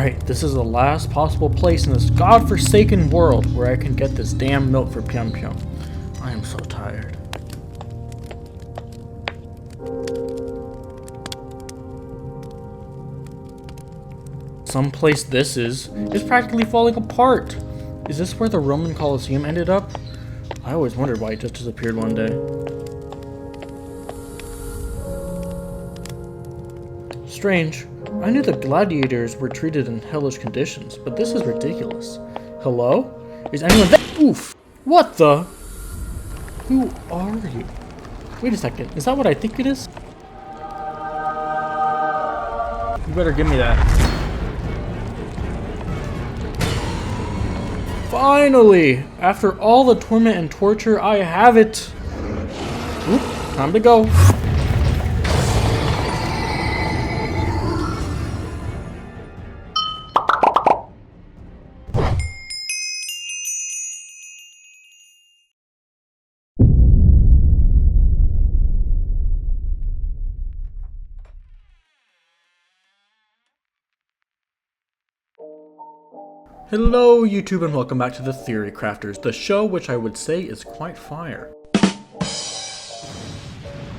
Alright, this is the last possible place in this godforsaken world where I can get this damn milk for Piam. I am so tired. Someplace this is practically falling apart. Is this where the Roman Colosseum ended up? I always wondered why it just disappeared one day. Strange. I knew the gladiators were treated in hellish conditions, but this is ridiculous. Hello? Is anyone there? Oof! What the? Who are you? Wait a second, is that what I think it is? You better give me that. Finally! After all the torment and torture, I have it! Oop, time to go. Hello YouTube and welcome back to the Theory Crafters, the show which I would say is quite fire.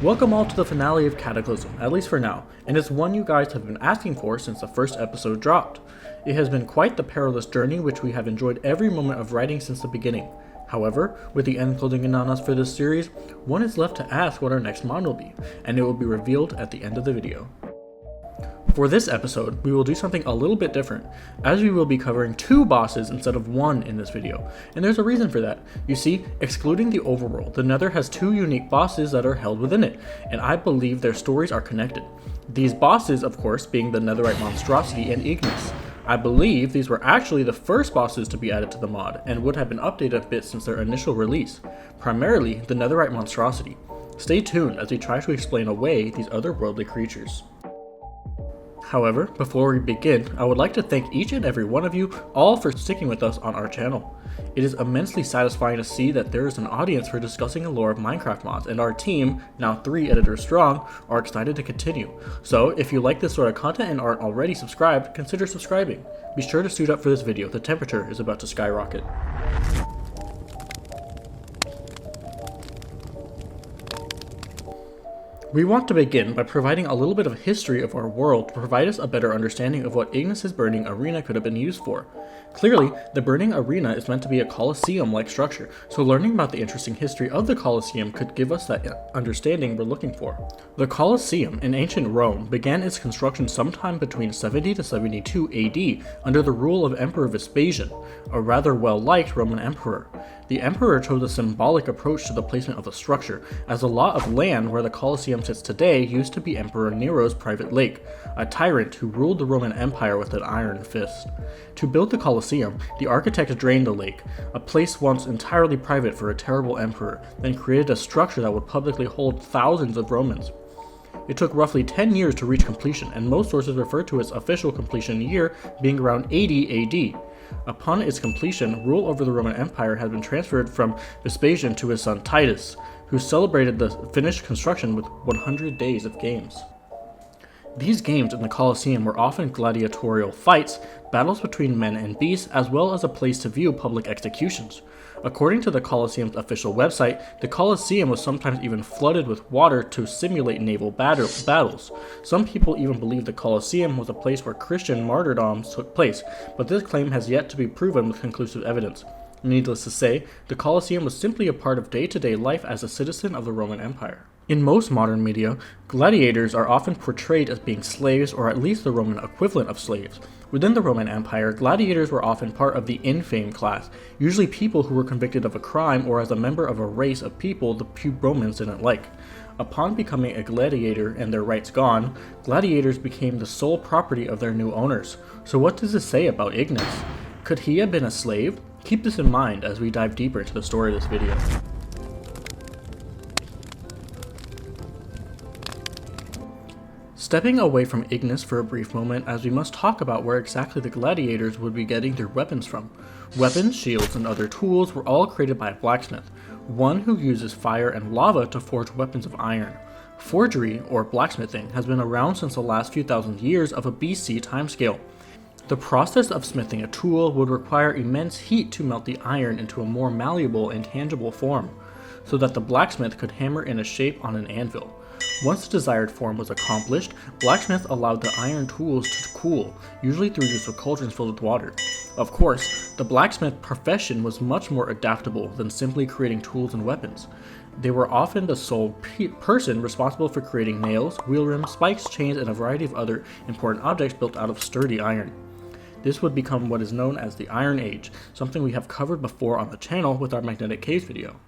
Welcome all to the finale of Cataclysm, at least for now, and it's one you guys have been asking for since the first episode dropped. It has been quite the perilous journey which we have enjoyed every moment of writing since the beginning. However, with the end closing in on us for this series, one is left to ask what our next mod will be, and it will be revealed at the end of the video. For this episode, we will do something a little bit different, as we will be covering 2 bosses instead of 1 in this video, and there's a reason for that. You see, excluding the overworld, the Nether has 2 unique bosses that are held within it, and I believe their stories are connected. These bosses, of course, being the Netherite Monstrosity and Onycs. I believe these were actually the first bosses to be added to the mod, and would have been updated a bit since their initial release, primarily the Netherite Monstrosity. Stay tuned as we try to explain away these otherworldly creatures. However, before we begin, I would like to thank each and every one of you all for sticking with us on our channel. It is immensely satisfying to see that there is an audience for discussing the lore of Minecraft mods, and our team, now 3 editors strong, are excited to continue. So if you like this sort of content and aren't already subscribed, consider subscribing. Be sure to suit up for this video, the temperature is about to skyrocket. We want to begin by providing a little bit of history of our world to provide us a better understanding of what Ignis' burning arena could have been used for. Clearly, the burning arena is meant to be a Colosseum-like structure, so learning about the interesting history of the Colosseum could give us that understanding we're looking for. The Colosseum in ancient Rome began its construction sometime between 70 to 72 AD under the rule of Emperor Vespasian, a rather well-liked Roman emperor. The emperor chose a symbolic approach to the placement of the structure, as a lot of land where the Colosseum sits today used to be Emperor Nero's private lake, a tyrant who ruled the Roman Empire with an iron fist. To build the Colosseum, the architects drained the lake, a place once entirely private for a terrible emperor, then created a structure that would publicly hold thousands of Romans. It took roughly 10 years to reach completion, and most sources refer to its official completion year being around 80 AD. Upon its completion, rule over the Roman Empire had been transferred from Vespasian to his son Titus, who celebrated the finished construction with 100 days of games. These games in the Colosseum were often gladiatorial fights, battles between men and beasts, as well as a place to view public executions. According to the Colosseum's official website, the Colosseum was sometimes even flooded with water to simulate naval battles. Some people even believe the Colosseum was a place where Christian martyrdoms took place, but this claim has yet to be proven with conclusive evidence. Needless to say, the Colosseum was simply a part of day-to-day life as a citizen of the Roman Empire. In most modern media, gladiators are often portrayed as being slaves, or at least the Roman equivalent of slaves. Within the Roman Empire, gladiators were often part of the infame class, usually people who were convicted of a crime or as a member of a race of people the few Romans didn't like. Upon becoming a gladiator and their rights gone, gladiators became the sole property of their new owners. So what does this say about Ignis? Could he have been a slave? Keep this in mind as we dive deeper into the story of this video. Stepping away from Ignis for a brief moment, as we must talk about where exactly the gladiators would be getting their weapons from. Weapons, shields, and other tools were all created by a blacksmith, one who uses fire and lava to forge weapons of iron. Forgery, or blacksmithing, has been around since the last few thousand years of a BC timescale. The process of smithing a tool would require immense heat to melt the iron into a more malleable and tangible form, so that the blacksmith could hammer in a shape on an anvil. Once the desired form was accomplished, blacksmiths allowed the iron tools to cool, usually through use of cauldrons filled with water. Of course, the blacksmith profession was much more adaptable than simply creating tools and weapons. They were often the sole person responsible for creating nails, wheel rims, spikes, chains, and a variety of other important objects built out of sturdy iron. This would become what is known as the Iron Age, something we have covered before on the channel with our magnetic caves video.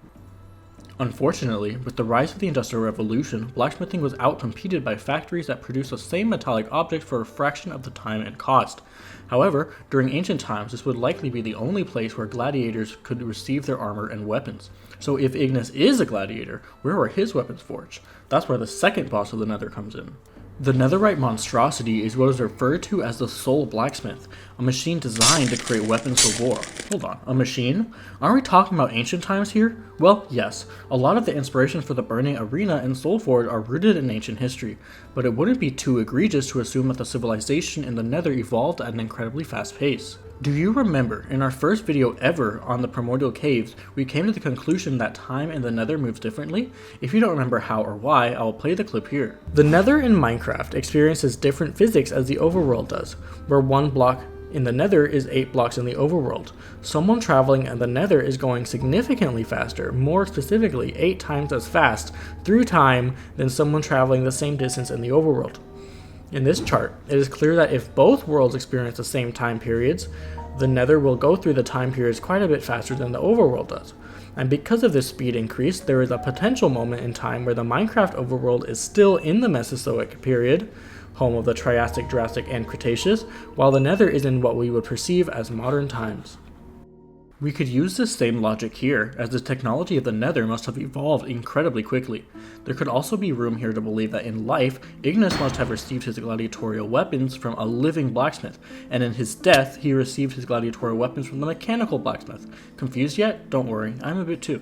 Unfortunately, with the rise of the Industrial Revolution, blacksmithing was outcompeted by factories that produced the same metallic object for a fraction of the time and cost. However, during ancient times, this would likely be the only place where gladiators could receive their armor and weapons. So if Ignis is a gladiator, where were his weapons forged? That's where the second boss of the Nether comes in. The netherite monstrosity is what is referred to as the Soul Blacksmith, a machine designed to create weapons for war. Hold on, a machine? Aren't we talking about ancient times here? Well, yes, a lot of the inspiration for the Burning Arena and Soulforge are rooted in ancient history, but it wouldn't be too egregious to assume that the civilization in the Nether evolved at an incredibly fast pace. Do you remember, in our first video ever on the Primordial Caves, we came to the conclusion that time in the Nether moves differently? If you don't remember how or why, I will play the clip here. The Nether in Minecraft experiences different physics as the overworld does, where 1 block in the Nether is 8 blocks in the overworld. Someone traveling in the Nether is going significantly faster, more specifically 8 times as fast through time than someone traveling the same distance in the overworld. In this chart, it is clear that if both worlds experience the same time periods, the Nether will go through the time periods quite a bit faster than the overworld does. And because of this speed increase, there is a potential moment in time where the Minecraft overworld is still in the Mesozoic period, home of the Triassic, Jurassic, and Cretaceous, while the Nether is in what we would perceive as modern times. We could use this same logic here, as the technology of the Nether must have evolved incredibly quickly. There could also be room here to believe that in life, Ignis must have received his gladiatorial weapons from a living blacksmith, and in his death, he received his gladiatorial weapons from the mechanical blacksmith. Confused yet? Don't worry, I'm a bit too.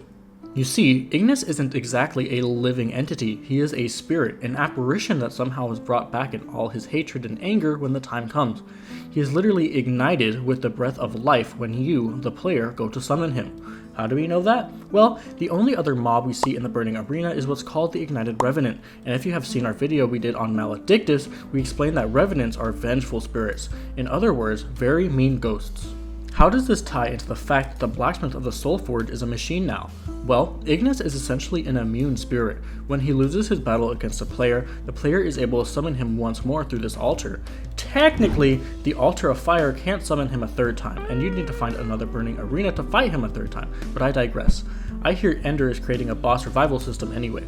You see, Ignis isn't exactly a living entity, he is a spirit, an apparition that somehow is brought back in all his hatred and anger when the time comes. He is literally ignited with the breath of life when you, the player, go to summon him. How do we know that? Well, the only other mob we see in the Burning Arena is what's called the Ignited Revenant, and if you have seen our video we did on Maledictus, we explained that Revenants are vengeful spirits. In other words, very mean ghosts. How does this tie into the fact that the blacksmith of the Soulforge is a machine now? Well, Ignis is essentially an immune spirit. When he loses his battle against a player, the player is able to summon him once more through this altar. Technically, the altar of fire can't summon him a third time, and you'd need to find another Burning Arena to fight him a third time, but I digress. I hear Ender is creating a boss revival system anyway.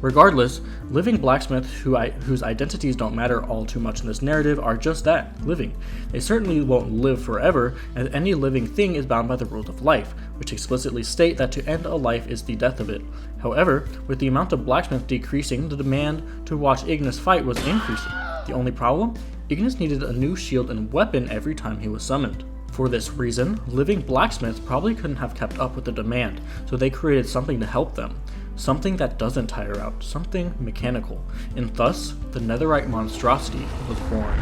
Regardless, living blacksmiths whose identities don't matter all too much in this narrative are just that, living. They certainly won't live forever, as any living thing is bound by the rules of life, which explicitly state that to end a life is the death of it. However, with the amount of blacksmiths decreasing, the demand to watch Ignis fight was increasing. The only problem? Ignis needed a new shield and weapon every time he was summoned. For this reason, living blacksmiths probably couldn't have kept up with the demand, so they created something to help them. Something that doesn't tire out, something mechanical, and thus, the netherite monstrosity was born.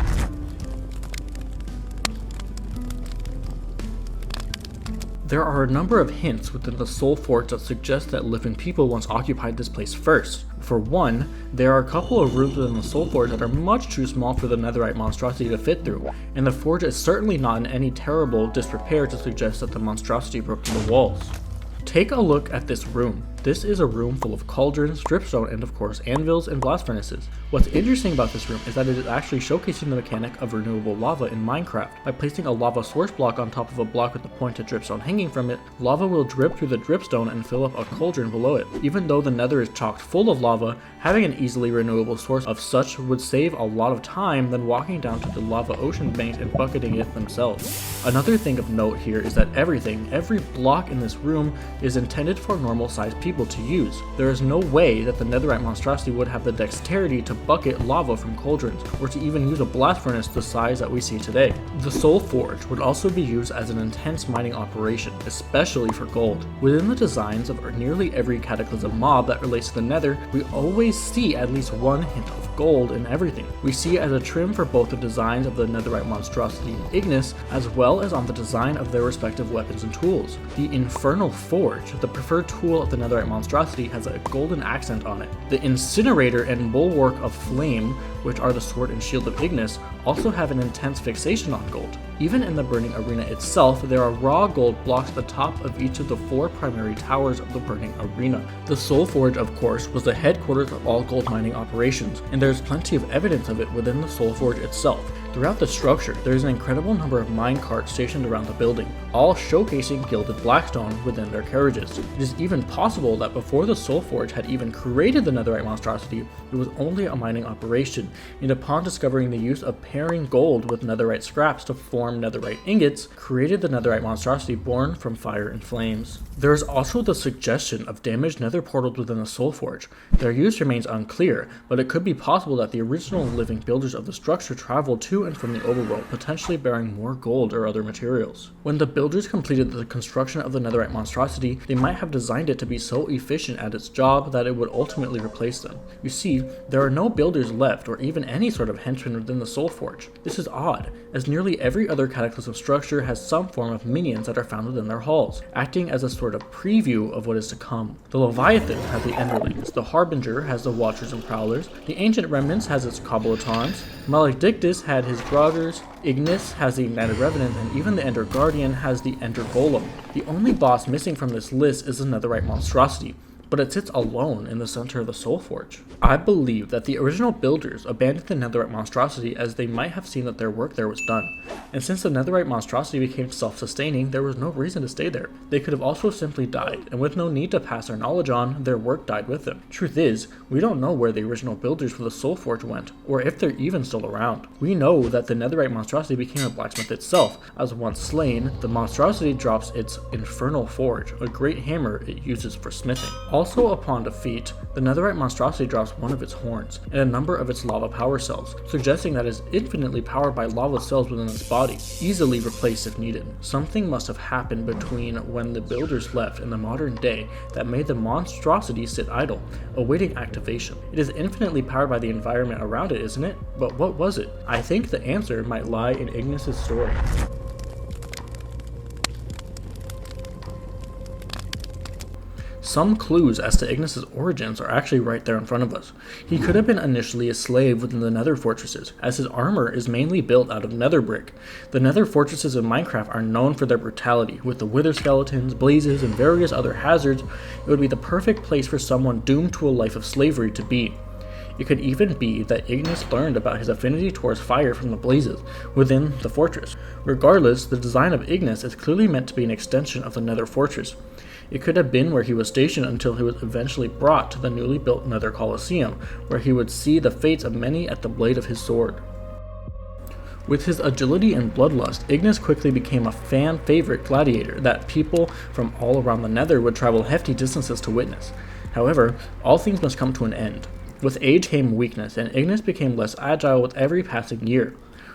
There are a number of hints within the Soulforge that suggest that living people once occupied this place first. For one, there are a couple of rooms within the Soulforge that are much too small for the netherite monstrosity to fit through, and the forge is certainly not in any terrible disrepair to suggest that the monstrosity broke through the walls. Take a look at this room. This is a room full of cauldrons, dripstone, and of course anvils and blast furnaces. What's interesting about this room is that it is actually showcasing the mechanic of renewable lava in Minecraft. By placing a lava source block on top of a block with a pointed dripstone hanging from it, lava will drip through the dripstone and fill up a cauldron below it. Even though the nether is chocked full of lava, having an easily renewable source of such would save a lot of time than walking down to the lava ocean banks and bucketing it themselves. Another thing of note here is that every block in this room is intended for normal sized people. people to use. There is no way that the netherite monstrosity would have the dexterity to bucket lava from cauldrons, or to even use a blast furnace the size that we see today. The Soul Forge would also be used as an intense mining operation, especially for gold. Within the designs of nearly every Cataclysm mob that relates to the nether, we always see at least one hint of gold in everything. We see it as a trim for both the designs of the netherite monstrosity and Ignis, as well as on the design of their respective weapons and tools. The Infernal Forge, the preferred tool of the netherite monstrosity, has a golden accent on it. The Incinerator and Bulwark of Flame, which are the sword and shield of Ignis, also have an intense fixation on gold. Even in the burning arena itself, there are raw gold blocks at the top of each of the 4 primary towers of the burning arena. The Soul Forge, of course, was the headquarters of all gold mining operations, and there is plenty of evidence of it within the Soul Forge itself. Throughout the structure, there is an incredible number of mine carts stationed around the building, all showcasing gilded blackstone within their carriages. It is even possible that before the Soul Forge had even created the netherite monstrosity, it was only a mining operation, and upon discovering the use of pairing gold with netherite scraps to form netherite ingots, created the netherite monstrosity born from fire and flames. There is also the suggestion of damaged nether portals within the Soul Forge. Their use remains unclear, but it could be possible that the original living builders of the structure traveled to and from the overworld, potentially bearing more gold or other materials. When the builders completed the construction of the netherite monstrosity, they might have designed it to be so efficient at its job that it would ultimately replace them. You see, there are no builders left or even any sort of henchmen within the Soul Forge. This is odd, as nearly every other Cataclysm structure has some form of minions that are found within their halls, acting as a sort of preview of what is to come. The Leviathan has the Enderlings, the Harbinger has the Watchers and Prowlers, the Ancient Remnants has its Cobbletons, Maledictus had his Groggers, Ignis has the Ignited Revenant, and even the Ender Guardian has the Ender Golem. The only boss missing from this list is the netherite monstrosity, but it sits alone in the center of the Soul Forge. I believe that the original builders abandoned the netherite monstrosity as they might have seen that their work there was done, and since the netherite monstrosity became self-sustaining, there was no reason to stay there. They could have also simply died, and with no need to pass their knowledge on, their work died with them. Truth is, we don't know where the original builders for the Soul Forge went, or if they're even still around. We know that the netherite monstrosity became a blacksmith itself, as once slain, the monstrosity drops its Infernal Forge, a great hammer it uses for smithing. Also upon defeat, the netherite monstrosity drops one of its horns, and a number of its lava power cells, suggesting that it is infinitely powered by lava cells within its body, easily replaced if needed. Something must have happened between when the builders left and the modern day that made the monstrosity sit idle, awaiting activation. It is infinitely powered by the environment around it, isn't it? But what was it? I think the answer might lie in Ignis' story. Some clues as to Ignis' origins are actually right there in front of us. He could have been initially a slave within the nether fortresses, as his armor is mainly built out of nether brick. The nether fortresses in Minecraft are known for their brutality, with the wither skeletons, blazes, and various other hazards. It would be the perfect place for someone doomed to a life of slavery to be. It could even be that Ignis learned about his affinity towards fire from the blazes within the fortress. Regardless, the design of Ignis is clearly meant to be an extension of the nether fortress. It could have been where he was stationed until he was eventually brought to the newly built Nether Colosseum, where he would see the fates of many at the blade of his sword. With his agility and bloodlust, Ignis quickly became a fan favorite gladiator that people from all around the Nether would travel hefty distances to witness. However, all things must come to an end. With age came weakness, and Ignis became less agile with every passing year.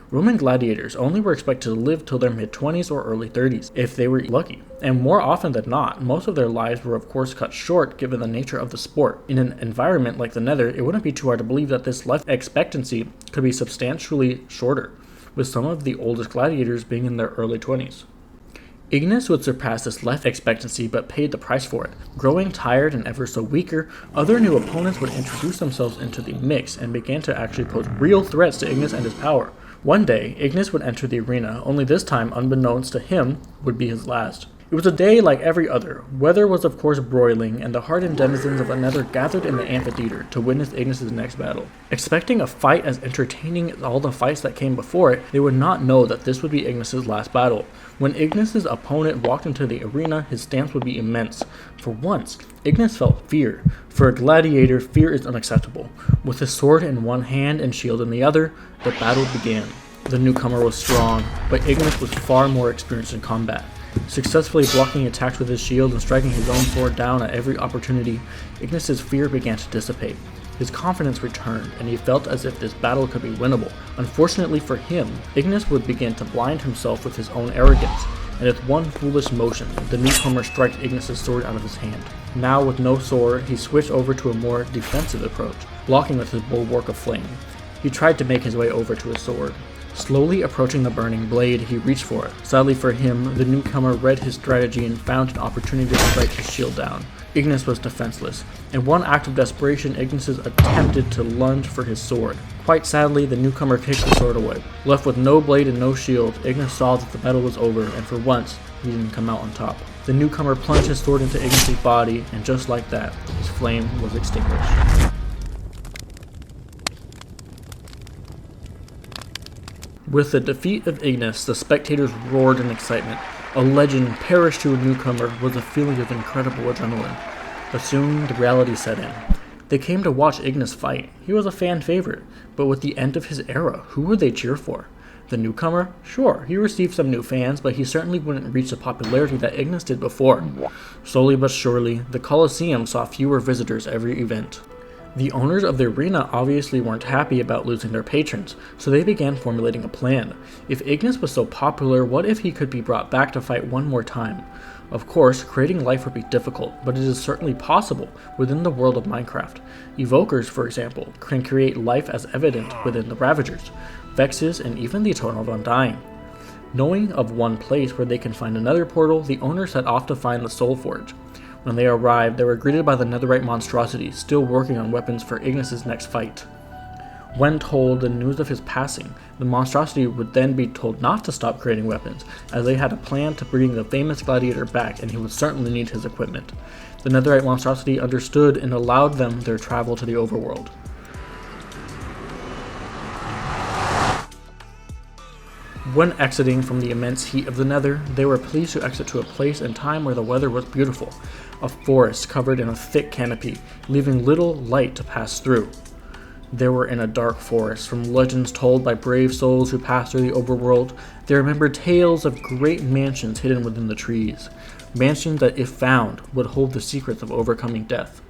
Roman gladiators only were expected to live till their mid-20s or early 30s, if they were lucky. And more often than not, most of their lives were of course cut short given the nature of the sport. In an environment like the Nether, it wouldn't be too hard to believe that this life expectancy could be substantially shorter, with some of the oldest gladiators being in their early 20s. Ignis would surpass this life expectancy but paid the price for it. Growing tired and ever so weaker, other new opponents would introduce themselves into the mix and began to actually pose real threats to Ignis and his power. One day, Ignis would enter the arena, only this time, unbeknownst to him, would be his last. It was a day like every other. Weather was of course broiling, and the hardened denizens of the Nether gathered in the amphitheater to witness Ignis' next battle. Expecting a fight as entertaining as all the fights that came before it, they would not know that this would be Ignis' last battle. When Ignis' opponent walked into the arena, his stance would be immense. For once, Ignis felt fear. For a gladiator, fear is unacceptable. With his sword in one hand and shield in the other, the battle began. The newcomer was strong, but Ignis was far more experienced in combat. Successfully blocking attacks with his shield and striking his own sword down at every opportunity, Ignis' fear began to dissipate. His confidence returned, and he felt as if this battle could be winnable. Unfortunately for him, Ignis would begin to blind himself with his own arrogance, and with one foolish motion, the newcomer struck Ignis' sword out of his hand. Now with no sword, he switched over to a more defensive approach, blocking with his bulwark of flame. He tried to make his way over to his sword. Slowly approaching the burning blade, he reached for it. Sadly for him, the newcomer read his strategy and found an opportunity to strike his shield down. Ignis was defenseless. In one act of desperation, Ignis attempted to lunge for his sword. Quite sadly, the newcomer kicked the sword away. Left with no blade and no shield, Ignis saw that the battle was over, and for once, he didn't come out on top. The newcomer plunged his sword into Ignis' body, and just like that, his flame was extinguished. With the defeat of Ignis, the spectators roared in excitement. A legend perished to a newcomer was a feeling of incredible adrenaline. But soon the reality set in. They came to watch Ignis fight. He was a fan favorite, but with the end of his era, who would they cheer for? The newcomer? Sure, he received some new fans, but he certainly wouldn't reach the popularity that Ignis did before. Slowly but surely, the Colosseum saw fewer visitors every event. The owners of the arena obviously weren't happy about losing their patrons, so they began formulating a plan. If Ignis was so popular, what if he could be brought back to fight one more time? Of course, creating life would be difficult, but it is certainly possible within the world of Minecraft. Evokers, for example, can create life as evident within the Ravagers, Vexes, and even the Eternal Undying. Knowing of one place where they can find another portal, the owners set off to find the Soul Forge. When they arrived, they were greeted by the netherite monstrosity, still working on weapons for Ignis' next fight. When told the news of his passing, the monstrosity would then be told not to stop creating weapons, as they had a plan to bring the famous gladiator back and he would certainly need his equipment. The netherite monstrosity understood and allowed them their travel to the overworld. When exiting from the immense heat of the nether, they were pleased to exit to a place and time where the weather was beautiful, a forest covered in a thick canopy, leaving little light to pass through. They were in a dark forest. From legends told by brave souls who passed through the overworld, they remembered tales of great mansions hidden within the trees, mansions that, if found, would hold the secrets of overcoming death.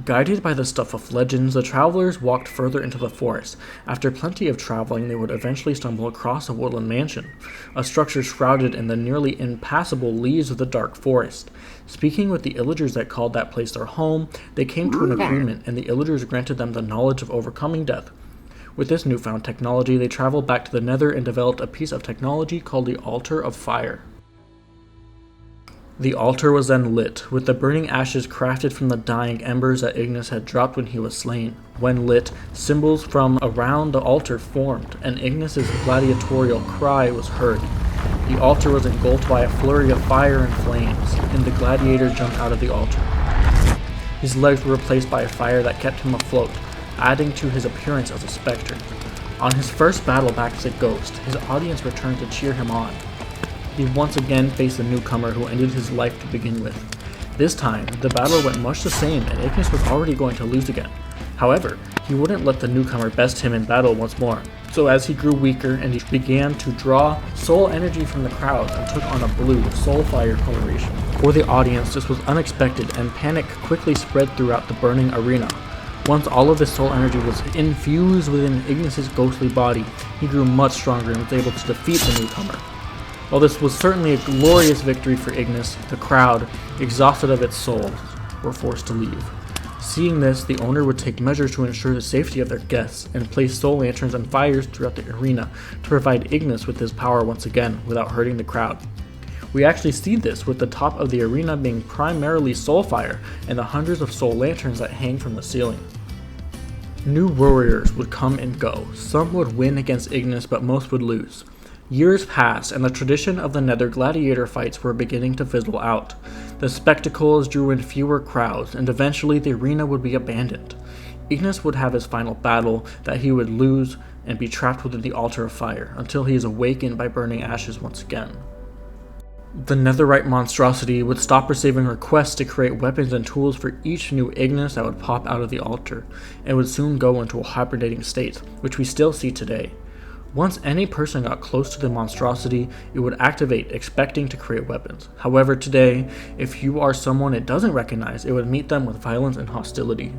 Guided by the stuff of legends, the travelers walked further into the forest. After plenty of traveling, they would eventually stumble across a woodland mansion, a structure shrouded in the nearly impassable leaves of the dark forest. Speaking with the Illagers that called that place their home, they came to an agreement, and the Illagers granted them the knowledge of overcoming death. With this newfound technology, they traveled back to the Nether and developed a piece of technology called the Altar of Fire. The altar was then lit, with the burning ashes crafted from the dying embers that Ignis had dropped when he was slain. When lit, symbols from around the altar formed, and Ignis' gladiatorial cry was heard. The altar was engulfed by a flurry of fire and flames, and the gladiator jumped out of the altar. His legs were replaced by a fire that kept him afloat, adding to his appearance as a specter. On his first battle back as a ghost, his audience returned to cheer him on. He once again faced a newcomer who ended his life to begin with. This time, the battle went much the same and Ignis was already going to lose again. However, he wouldn't let the newcomer best him in battle once more. So as he grew weaker and he began to draw soul energy from the crowd and took on a blue soul fire coloration. For the audience, this was unexpected and panic quickly spread throughout the burning arena. Once all of his soul energy was infused within Ignis' ghostly body, he grew much stronger and was able to defeat the newcomer. While this was certainly a glorious victory for Ignis, the crowd, exhausted of its souls, were forced to leave. Seeing this, the owner would take measures to ensure the safety of their guests and place soul lanterns and fires throughout the arena to provide Ignis with his power once again without hurting the crowd. We actually see this with the top of the arena being primarily soul fire and the hundreds of soul lanterns that hang from the ceiling. New warriors would come and go. Some would win against Ignis, but most would lose. Years passed, and the tradition of the Nether gladiator fights were beginning to fizzle out. The spectacles drew in fewer crowds, and eventually the arena would be abandoned. Ignis would have his final battle that he would lose and be trapped within the Altar of Fire until he is awakened by burning ashes once again. The netherite monstrosity would stop receiving requests to create weapons and tools for each new Ignis that would pop out of the altar, and would soon go into a hibernating state, which we still see today. Once any person got close to the monstrosity, it would activate, expecting to create weapons. However, today, if you are someone it doesn't recognize, it would meet them with violence and hostility.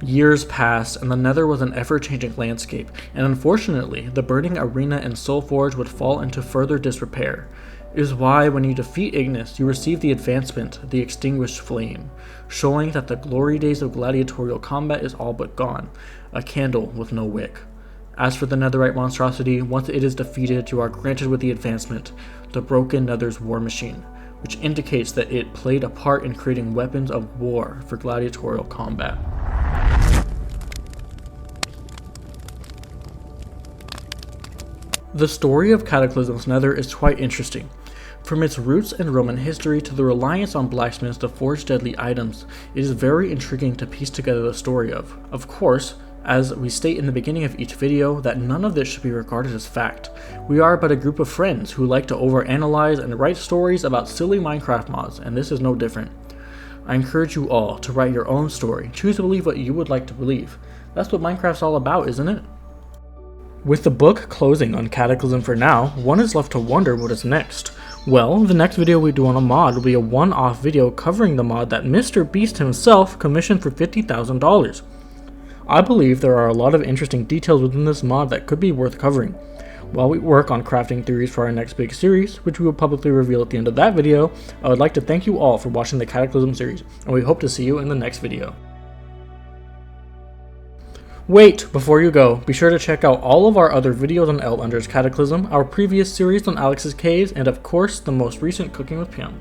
Years passed, and the Nether was an ever-changing landscape, and unfortunately, the burning arena and Soulforge would fall into further disrepair. It is why when you defeat Ignis, you receive the advancement, the Extinguished Flame, showing that the glory days of gladiatorial combat is all but gone, a candle with no wick. As for the netherite monstrosity, once it is defeated, you are granted with the advancement, the Broken Nether's War Machine, which indicates that it played a part in creating weapons of war for gladiatorial combat. The story of Cataclysm's Nether is quite interesting. From its roots in Roman history to the reliance on blacksmiths to forge deadly items, it is very intriguing to piece together the story of. Of course, as we state in the beginning of each video, that none of this should be regarded as fact. We are but a group of friends who like to overanalyze and write stories about silly Minecraft mods, and this is no different. I encourage you all to write your own story, choose to believe what you would like to believe. That's what Minecraft's all about, isn't it? With the book closing on Cataclysm for now, one is left to wonder what is next. Well, the next video we do on a mod will be a one-off video covering the mod that Mr. Beast himself commissioned for $50,000. I believe there are a lot of interesting details within this mod that could be worth covering. While we work on crafting theories for our next big series, which we will publicly reveal at the end of that video, I would like to thank you all for watching the Cataclysm series, and we hope to see you in the next video. Wait, before you go, be sure to check out all of our other videos on Under's Cataclysm, our previous series on Alex's Caves, and of course, the most recent Cooking with Piam.